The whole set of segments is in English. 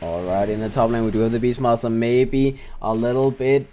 Alright, in the top lane we do have the Beastmaster, maybe a little bit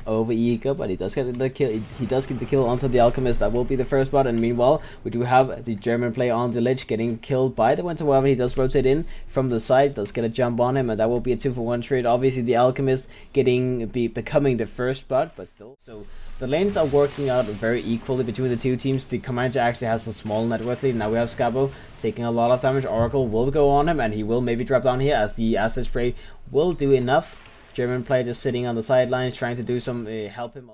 over eager, but he does get the kill. He does get the kill onto the Alchemist. That will be the first spot. And meanwhile, we do have the German player on the Lich getting killed by the Winter Wyvern. He does rotate in from the side, does get a jump on him, and that will be a 2-for-1 trade. Obviously, the Alchemist becoming the first spot, but still. So the lanes are working out very equally between the two teams. The Comanche actually has a small net worth lead. Now we have Scabo taking a lot of damage. Oracle will go on him, and he will maybe drop down here as the Acid Spray will do enough. German player just sitting on the sidelines trying to do some help him.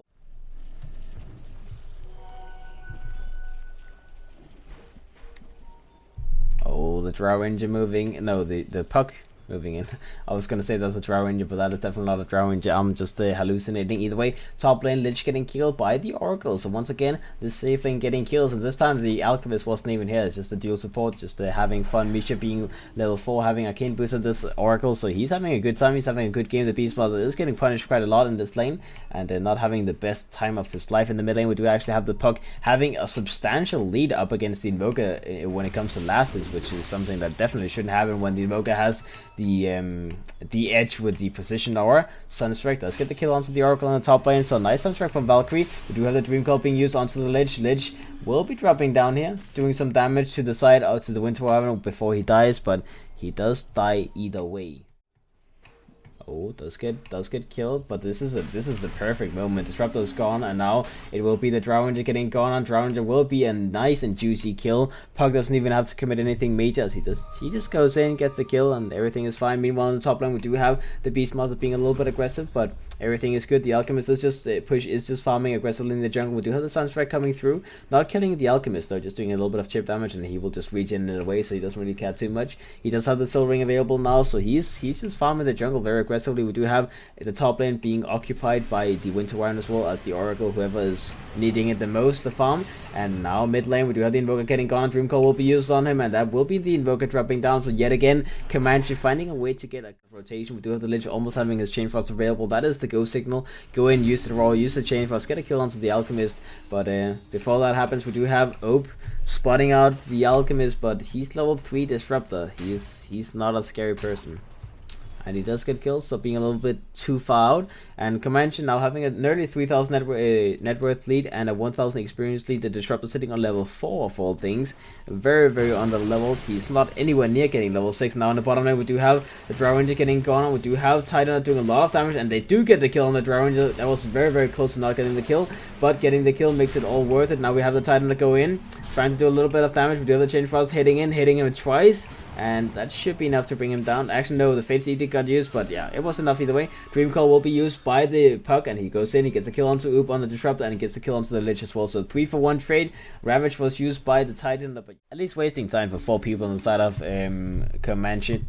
Oh, the Drow Ranger moving. No, the puck moving in. I was gonna say that's a Drow Ranger, but that is definitely not a Drow Ranger. I'm just hallucinating. Either way, top lane Lich getting killed by the Oracle. So once again, the safe lane getting kills, and this time the Alchemist wasn't even here. It's just a dual support, just having fun. Misha being level 4, having Arcane boost on this Oracle, so he's having a good time. He's having a good game. The Beastmaster is getting punished quite a lot in this lane, and not having the best time of his life in the mid lane. We do actually have the puck having a substantial lead up against the Invoker when it comes to lasses, which is something that definitely shouldn't happen when the Invoker has the edge with the position aura. Sunstrike does get the kill onto the Oracle on the top lane, so nice Sunstrike from Valkyrie. We do have the Dream Coil being used onto the Lich. Lich will be dropping down here, doing some damage to the side out to the Winter Wyvern before he dies, but he does die either way. Oh, does get killed, but this is the perfect moment. Disruptor is gone, and now it will be the Drow Ranger getting gone on. Drow Ranger will be a nice and juicy kill. Puck doesn't even have to commit anything major. He just goes in, gets the kill, and everything is fine. Meanwhile, on the top lane, we do have the Beastmaster being a little bit aggressive, but everything is good. The Alchemist is just farming aggressively in the jungle. We do have the Sunstrike coming through, not killing the Alchemist though, just doing a little bit of chip damage, and he will just regen it away, so he doesn't really care too much. He does have the Soul Ring available now, so he's just farming the jungle very aggressively. We do have the top lane being occupied by the Winter Wyvern as well as the Oracle, whoever is needing it the most to farm. And now mid lane we do have the Invoker getting gone. Dream Coil will be used on him, and that will be the Invoker dropping down. So yet again, Comanche finding a way to get a rotation. We do have the Lich almost having his Chain Frost available. That is the go signal. Go in, use the roll, use the Chain Frost, get a kill onto the Alchemist. But before that happens, we do have Ope spotting out the Alchemist, but he's level 3 Disruptor. He's not a scary person. And he does get killed, so being a little bit too far out. And Comanche now having a nearly 3,000 net worth lead and a 1,000 experience lead. The Disruptor sitting on level 4 of all things. Very, very under leveled. He's not anywhere near getting level 6. Now in the bottom lane we do have the Drow Ranger getting gone. We do have Titan doing a lot of damage, and they do get the kill on the Drow Ranger. That was very, very close to not getting the kill, but getting the kill makes it all worth it. Now we have the Titan to go in, trying to do a little bit of damage. We do have the Chain Frost hitting him twice. And that should be enough to bring him down. Actually, no, the Fate's Edict got used, but yeah, it was enough either way. Dream Coil will be used by the Puck, and he goes in, he gets a kill onto Oop on the Disruptor, and he gets a kill onto the Lich as well. So 3-for-1 trade. Ravage was used by the Titan, but at least wasting time for 4 people on the side of Comanche.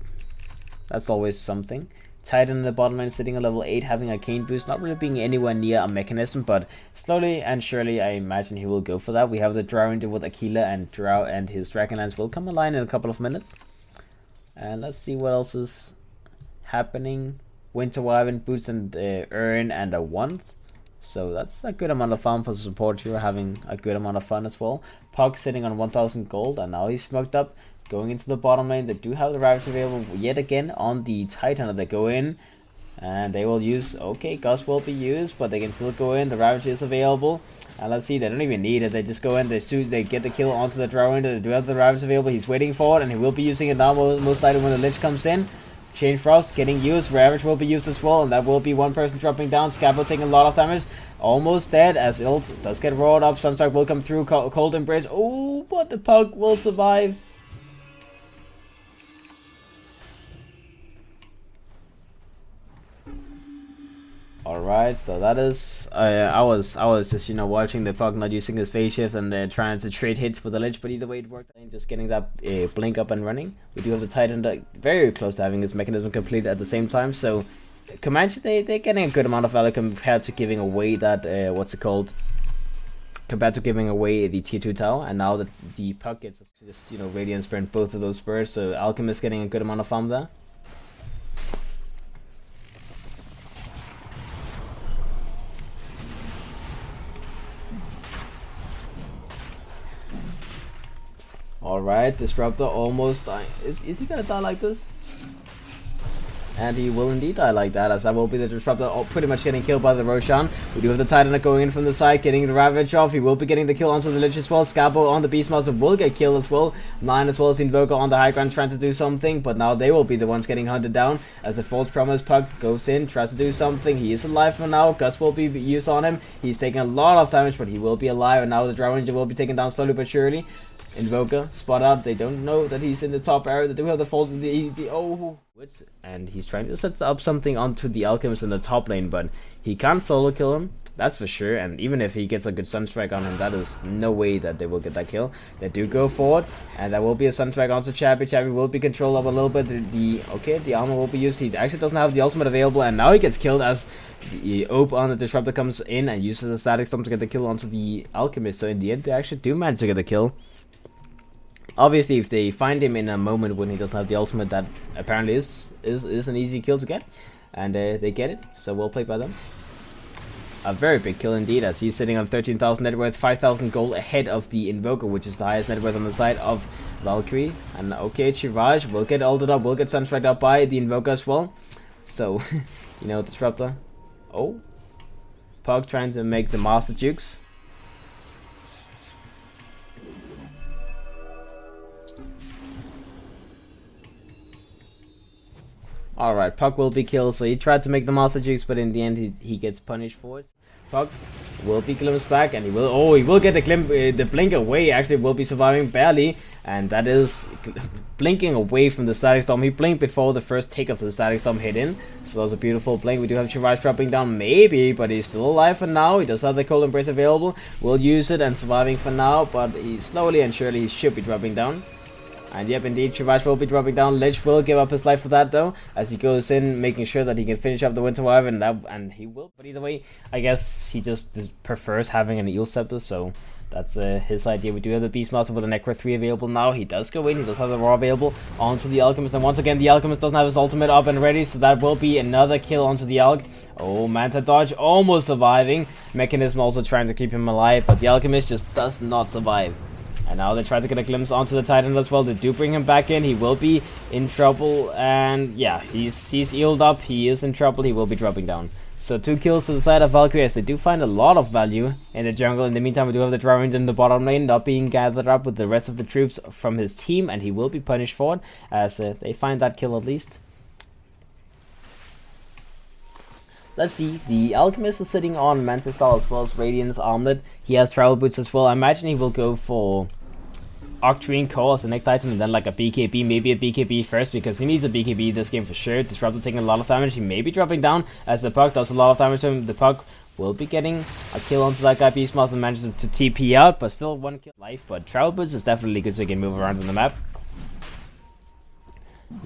That's always something. Titan in the bottom lane sitting on level 8, having a Arcane boost, not really being anywhere near a mechanism, but slowly and surely I imagine he will go for that. We have the Drow Ranger with Aquila, and Drow and his Dragonlance will come online in a couple of minutes. And let's see what else is happening. Winter Wyvern boots and earn and a 1. So that's a good amount of farm for the support here, having a good amount of fun as well. Pog sitting on 1,000 gold, and now he's smoked up. Going into the bottom lane, they do have the Ravage available yet again on the Titan. They go in, and they will use, okay, Gust will be used, but they can still go in. The Ravage is available. And let's see, they don't even need it. They just go in, they get the kill onto the Drow Ranger. They do have the Ravage available. He's waiting for it, and he will be using it now, most likely when the Lich comes in. Chain Frost getting used. Ravage will be used as well, and that will be one person dropping down. Scabo taking a lot of damage. Almost dead as Ilt does get roared up. Sunstrike will come through. Cold Embrace. Oh, but the Pug will survive. Alright, so that is, I was just, watching the Puck not using his phase shift and trying to trade hits for the Lich, but either way it worked. And just getting that blink up and running. We do have the Titan very close to having his mechanism complete at the same time, so Comanche, they're getting a good amount of value compared to giving away that, compared to giving away the tier 2 tower, and now that the Puck gets just, Radiant Sprint both of those spurs, so Alchemist getting a good amount of farm there. Alright, Disruptor almost dying. Is he gonna die like this? And he will indeed die like that, as that will be the Disruptor pretty much getting killed by the Roshan. We do have the Titan going in from the side, getting the Ravage off. He will be getting the kill onto the Lich as well. Scabo on the Beastmaster will get killed as well. 9 as well as Invoker on the high ground trying to do something, but now they will be the ones getting hunted down as the False Promise Puck goes in, tries to do something. He is alive for now. Gus will be used on him. He's taking a lot of damage, but he will be alive, and now the Drow Ranger will be taken down slowly but surely. Invoker, spot out. They don't know that he's in the top area. They do have the fault of and he's trying to set up something onto the Alchemist in the top lane, but he can't solo kill him. That's for sure, and even if he gets a good Sunstrike on him, that is no way that they will get that kill. They do go forward, and there will be a Sunstrike onto Chappie. Chappie will be controlled up a little bit. The armor will be used. He actually doesn't have the ultimate available, and now he gets killed as the Ope on the Disruptor comes in and uses a Static Storm to get the kill onto the Alchemist. So in the end, they actually do manage to get the kill. Obviously, if they find him in a moment when he doesn't have the ultimate, that apparently is an easy kill to get, and they get it. So well played by them. A very big kill indeed, as he's sitting on 13,000 net worth, 5,000 gold ahead of the Invoker, which is the highest net worth on the side of Valkyrie. And okay, Chirage will get ulted up, will get Sunstrike up by the Invoker as well. So, you know, Disruptor. Oh, Pug trying to make the Master Jukes. Alright, Puck will be killed, so he tried to make the Master Jukes, but in the end he gets punished for it. Puck will be glimpsed back, and he will get the blink away. Actually will be surviving barely, and that is blinking away from the Static Storm. He blinked before the first take of the Static Storm hit in, so that was a beautiful blink. We do have Chirage dropping down maybe, but he's still alive for now. He does have the Cold Embrace available, will use it and surviving for now, but he slowly and surely should be dropping down. And yep, indeed, Chirage will be dropping down. Lich will give up his life for that, though, as he goes in, making sure that he can finish up the Winter Wyvern, and he will. But either way, I guess he just prefers having an Eel Scepter, so that's his idea. We do have the Beastmaster with the Necro 3 available now. He does go in, he does have the Raw available onto the Alchemist, and once again, the Alchemist doesn't have his ultimate up and ready, so that will be another kill onto the Alch. Oh, Manta Dodge almost surviving. Mechanism also trying to keep him alive, but the Alchemist just does not survive. And now they try to get a glimpse onto the Titan as well. They do bring him back in. He will be in trouble. And yeah, he's healed up. He is in trouble. He will be dropping down. So 2 kills to the side of Valkyrie, as they do find a lot of value in the jungle. In the meantime, we do have the Drow Ranger in the bottom lane, not being gathered up with the rest of the troops from his team. And he will be punished for it, as they find that kill at least. Let's see, the Alchemist is sitting on Mantis Style as well as Radiance Armlet. He has Travel Boots as well. I imagine he will go for Octarine Core as the next item, and then like a BKB, maybe a BKB first, because he needs a BKB this game for sure. Disruptor taking a lot of damage. He may be dropping down as the Puck does a lot of damage to him. The Puck will be getting a kill onto that guy. Beastmaster manages to TP out, but still 1 kill life. But Travel Boots is definitely good so he can move around on the map.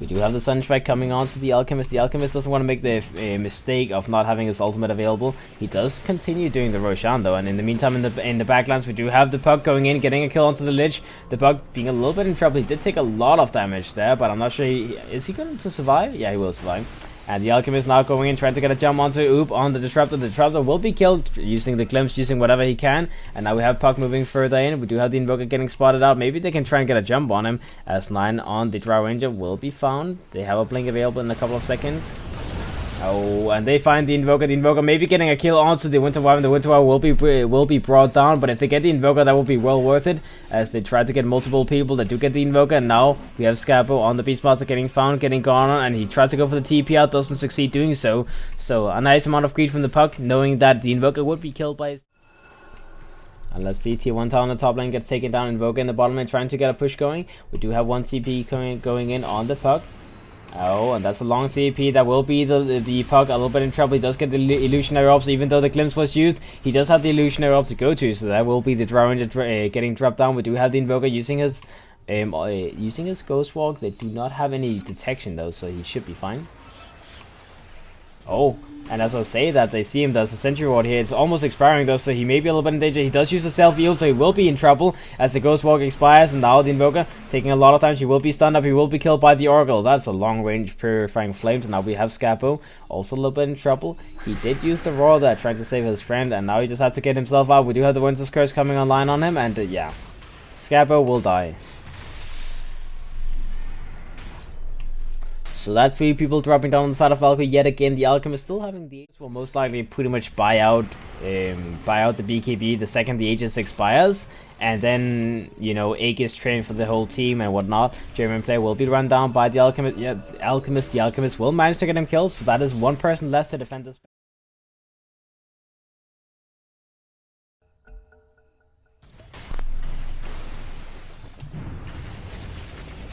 We do have the Sunstrike coming on to the Alchemist. The Alchemist doesn't want to make the mistake of not having his ultimate available. He does continue doing the Roshan though, and in the meantime, in the backlands, we do have the Puck going in, getting a kill onto the Lich. The Puck being a little bit in trouble. He did take a lot of damage there, but I'm not sure. Is he going to survive? Yeah, he will survive. And the Alchemist now going in, trying to get a jump onto Oop on the Disruptor. The Disruptor will be killed using the glimpse, using whatever he can. And now we have Puck moving further in. We do have the Invoker getting spotted out. Maybe they can try and get a jump on him, as 9 on the Drow Ranger will be found. They have a blink available in a couple of seconds. Oh, and they find the Invoker. The Invoker maybe getting a kill onto the Winter Wyvern. The Winter Wyvern will be brought down, but if they get the Invoker, that will be well worth it, as they try to get multiple people that do get the Invoker. And now we have Scabo on the Beastmaster getting found, getting gone on, and he tries to go for the TP out, doesn't succeed doing so. So a nice amount of greed from the Puck, knowing that the Invoker would be killed by his... And let's see, tier 1 tower on the top lane gets taken down. Invoker in the bottom lane trying to get a push going. We do have 1 TP going in on the Puck. Oh, and that's a long TP. That will be the Puck a little bit in trouble. He does get the Illusionary Orb, so even though the glimpse was used, he does have the Illusionary Orb to go to, so that will be the Drow Ranger getting dropped down. We do have the Invoker using his Ghost Walk. They do not have any detection though, so he should be fine. Oh, and as I say that, they see him, there's a Sentry Ward here. It's almost expiring though, so he may be a little bit in danger. He does use a self-heal, so he will be in trouble as the Ghost Walk expires. And now the Invoker taking a lot of damage. He will be stunned up. He will be killed by the Oracle. That's a long-range Purifying Flames. And now we have Scappo, also a little bit in trouble. He did use the Roar there, trying to save his friend, and now he just has to get himself out. We do have the Winter's Curse coming online on him, and yeah, Scappo will die. So that's 3 people dropping down on the side of Valkyrie yet again. The Alchemist still having the Aegis will most likely pretty much buy out the BKB the second the Aegis expires. And then, you know, Aegis train for the whole team and whatnot. German player will be run down by the Alchemist. Yeah, the Alchemist will manage to get him killed. So that is 1 person less to defend this.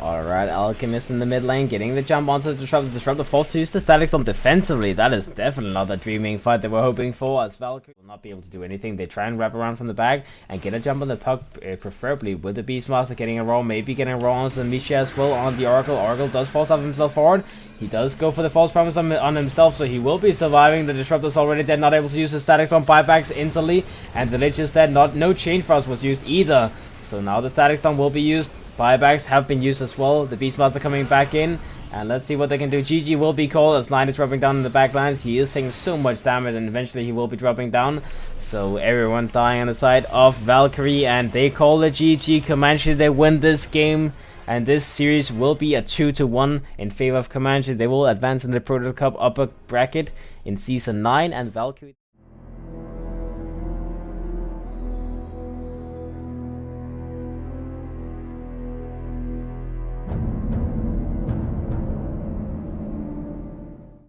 Alright, Alchemist in the mid lane, getting the jump onto the Disruptor forced to use the Static Storm defensively. That is definitely not the dreaming fight they were hoping for, as Valkyrie will not be able to do anything. They try and wrap around from the back and get a jump on the puck, preferably with the Beastmaster getting a roll, maybe getting a roll onto the Misha as well on the Oracle. Oracle does force up himself forward. He does go for the false promise on himself, so he will be surviving. The Disruptor's already dead, not able to use the Static Storm buybacks instantly, and the Lich is dead. No Chain Frost was used either. So now the Static Storm will be used. Buybacks have been used as well. The Beastmaster coming back in. And let's see what they can do. GG will be called as Knight is dropping down in the backlines. He is taking so much damage and eventually he will be dropping down. So everyone dying on the side of Valkyrie. And they call it GG. Comanche, they win this game. And this series will be a 2-1 in favor of Comanche. They will advance in the ProDotA Cup upper bracket in Season 9. And Valkyrie...